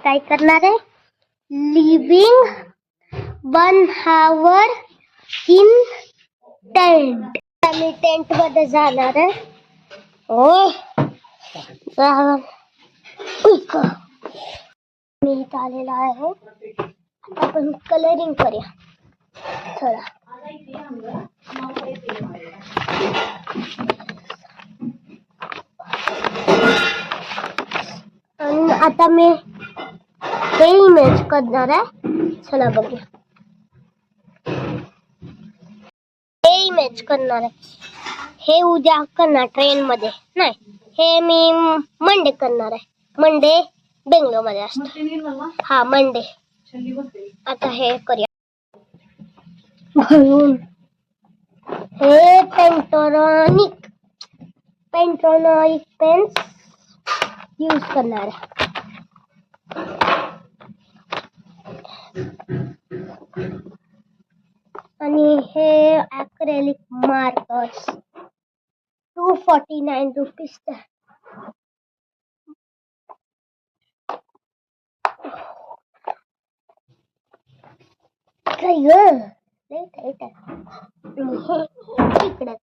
काय करणार आहे, लिव्हिंग 1 hour इन टेंट. आम्ही टेंट मध्ये जाणार आहे. हो मी इथं आलेला आहे. आता आपण कलरिंग करूया. चला आणि आता मी हे इमेज करणार आहे. चला बघूया. हे इमेज करणार आहे. हे उद्या करणार ट्रेन मध्ये नाही. हे मी मंडे करणार आहे. मंडे बेंगलोर मध्ये असतो. हा मंडे. आता हे करूया. म्हणून हे पेंटोनिक पेन्स यूज करणार आहे. आणि हे ॲक्रेलिक मार्कर्स 249 रुपीज. काय ग इकडे.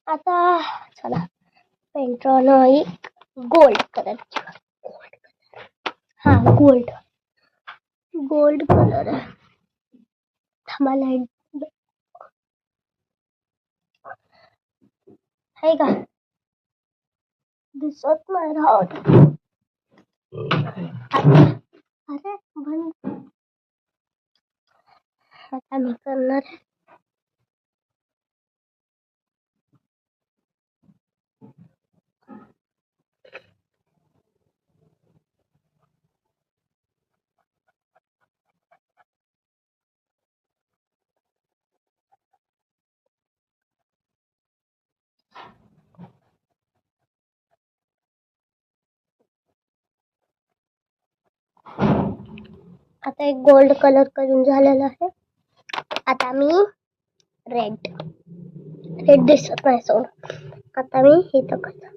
आता चला पेंटोनिक गोल्ड कलर. हा गोल्ड कलर आहे. थांबा है का दिसत नाही राहत. अरे बंद. आता मी करणार. आता एक गोल्ड कलर करून झालेला आहे. आता मी रेड दिसत नाही सोड. आता मी हे करतो.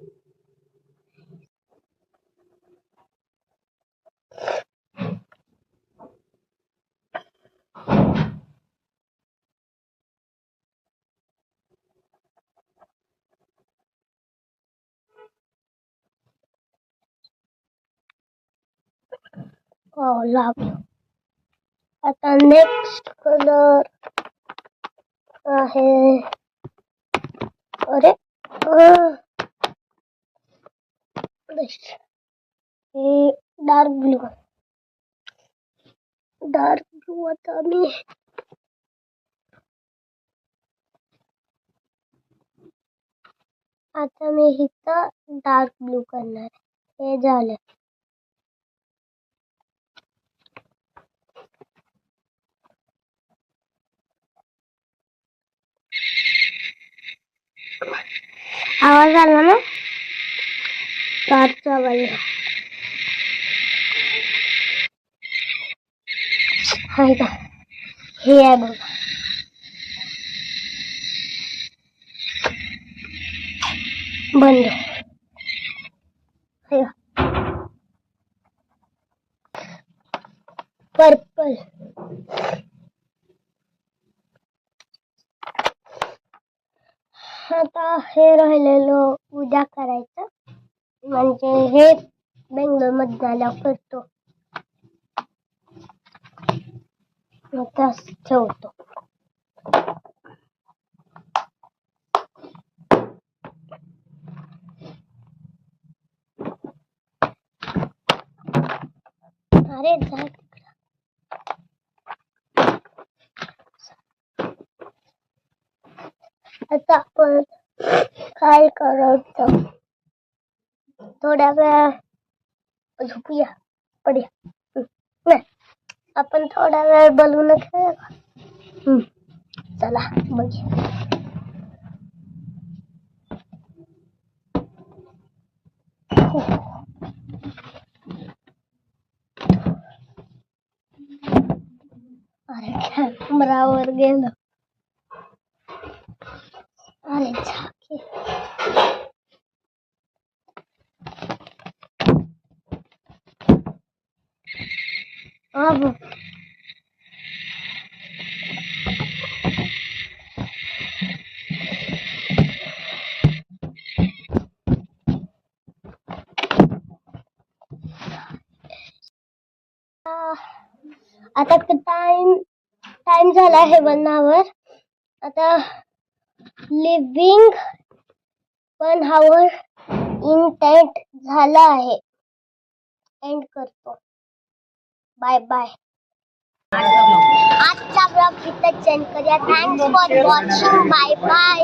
लागलो. आता नेक्स्ट कलर आहे. अरे हे डार्क ब्लू. आता मी इथं डार्क ब्लू करणार. हे झालं. आवाज आला ना कारचा आवाज. हाय का हे आहे बघा. बंद. पर्पल. आता हे राहिलेलं उद्या करायचं. म्हणजे हे बेंगलोर मध्ये झाल्यावर करतो. आता ठेवतो. अरे जा. आता आपण काय करायचं, थोड्या वेळ झोपूया. पडूया. नाही आपण थोडा वेळ बलून खेळूया. चला बघूया. अरे कॅमेरावर गेलं. अरे झाके. हा आता टाइम झाला आहे 1 hour. आता लिव्हिंग 1 hour इन टेंट झाला आहे. एंड करतो. Bye bye. आजचा ब्लॉग इथेच एंड करूया. Thanks for watching. Bye bye.